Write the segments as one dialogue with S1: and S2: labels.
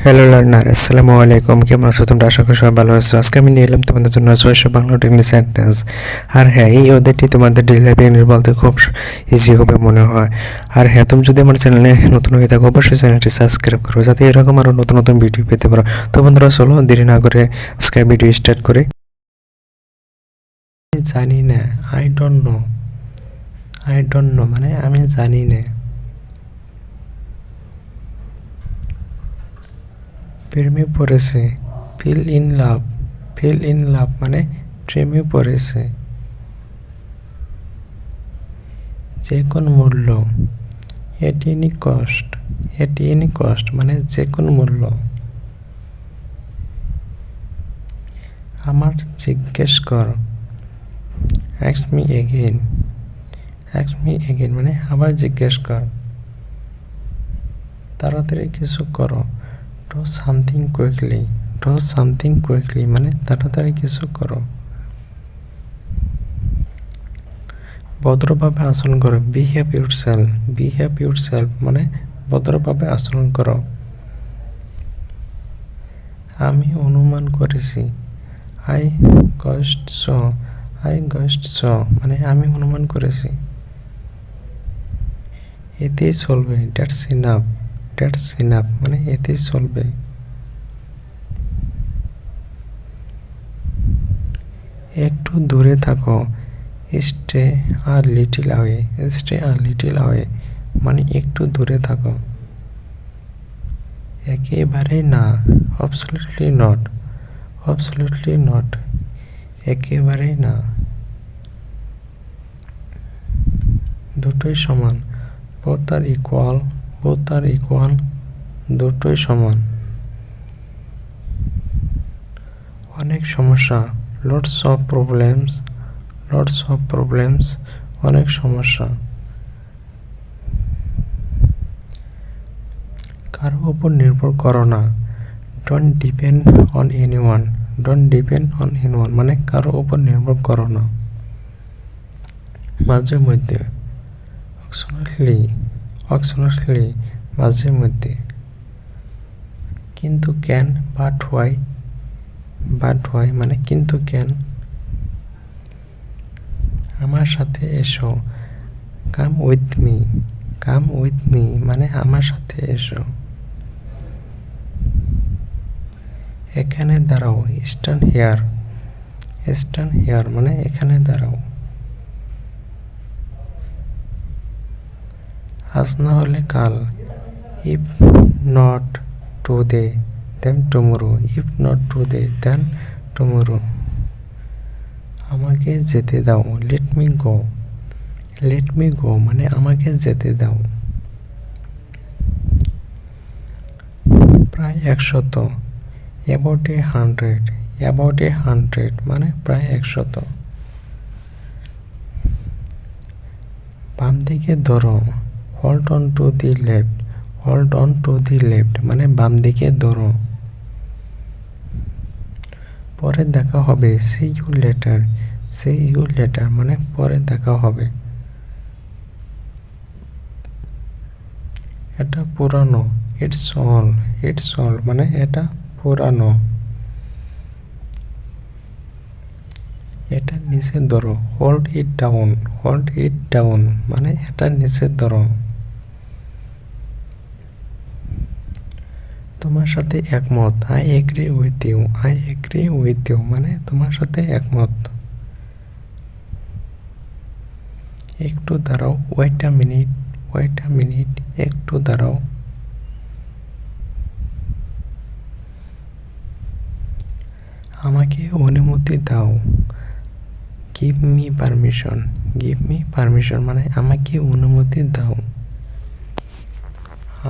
S1: Hello learner, আসসালামু আলাইকুম। কেমন আছো তোমরা? আশা করি সবাই ভালো আছো। আজকে আমি নিয়ে এলাম তোমাদের জন্য 600 বাংলা টেকনিক সেন্টেন্স। আর হ্যাঁ, এই অধ্যায়টি তোমাদের ডেইলি লাইফে ইংলিশ বলতে খুব ইজি হবে মনে হয়। আর হ্যাঁ, তুমি যদি আমার চ্যানেলে নতুন হয়ে থাকো অবশ্যই চ্যানেলটি সাবস্ক্রাইব করো, যাতে এরকম আরও নতুন নতুন ভিডিও পেতে পারো। তো বন্ধুরা, চলো দেরি না করে আজকে ভিডিও স্টার্ট করি। জানি না, I don't know. I don't know মানে আমি জানি না। প্রেমে পড়েছে, fill in love. Fill in love মানে প্রেমে পড়েছে। যে কোন মূল্য, at any cost. At any cost মানে যে কোন মূল্য। আমার জিজ্ঞেস কর, ask me again. Ask me again মানে আবার জিজ্ঞেস কর। তাড়াতাড়ি কিছু করো, do something quickly. Do something quickly মানে তাড়াতাড়ি কিছু করো। ভদ্রভাবে আচরণ করো, বিহেভ ইউরসেলফ। বিহেভ ইউরসেলফ মানে ভদ্রভাবে আচরণ করো। আমি অনুমান করেছি, I guessed so. I guessed so মানে আমি অনুমান করেছি। এতেই চলবে, দ্যাটস ইনাফ। দ্যাটস ইনাফ মানে এতেই চলবে। একটু দূরে থাকো, stay a little away. Stay a little away মানে একটু দূরে থাকো। একেবারেই না, অ্যাবসলিউটলি নট। অ্যাবসলিউটলি নট একেবারেই না। দুটোই সমান, বোথ আর ইকুয়াল। বোথ আর ইকুয়াল দুটোই সমান। অনেক সমস্যা, lots of problems. Lots of problems অনেক সমস্যা। কারো উপর নির্ভর করো না, don't depend on anyone. Don't depend on anyone মানে কারো উপর নির্ভর করো না। মাঝে মধ্যে, অক্সিলারি। অক্সিলারি মাঝে মধ্যে। কিন্তু কেন, বাট হোয়াই। বাট হোয়াই মানে কিন্তু কেন। আমার সাথে এসো, come with me. Come with me মানে আমার সাথে এসো। এখানে দাঁড়াও, স্ট্যান্ড হিয়ার। স্ট্যান্ড হিয়ার মানে এখানে দাঁড়াও। আজ না হলে কাল, if not today then tomorrow. If not today then tomorrow. আমাকে যেতে দাও, let me go. Let me go মানে আমাকে যেতে দাও। প্রায় 100, অ্যাবাউট 100। অ্যাবাউট 100 মানে প্রায় 100। বাম দিকে ধরো, hold on to the left. Hold on to the left মানে বাম দিকে ধরো। পরে দেখা হবে, see you later. See you later মানে পরে দেখা হবে। এটা পুরানো, ইটস অল। ইটস অল মানে এটা পুরানো। এটা নিচে ধরো, hold it down. Hold it down মানে এটা নিচে ধরো। তোমার সাথে একমত, I agree with you. I agree with you মানে তোমার সাথে একমত। একটু দাঁড়াও, wait a minute. Wait a minute একটু দাঁড়াও। আমাকে অনুমতি দাও, give me permission. Give me permission মানে আমাকে অনুমতি দাও।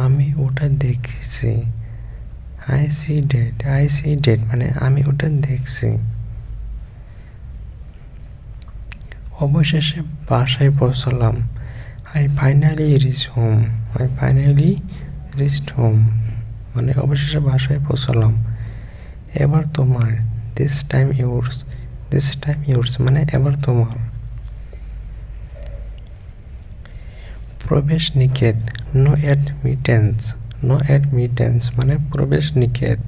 S1: আমি ওটা দেখছি, I see that. I see that মানে আমি ওটা দেখছি। অবশেষে বাসায় পৌঁছলাম, I finally reach home. I finally reached home মানে অবশেষে বাসায় পৌঁছলাম। এবার তোমার, this time yours. This time yours মানে এবার তোমার। প্রবেশ নিষেধ, নো অ্যাডমিটেন্স। নো অ্যাডমিটেন্স মানে প্রবেশ নিষেধ।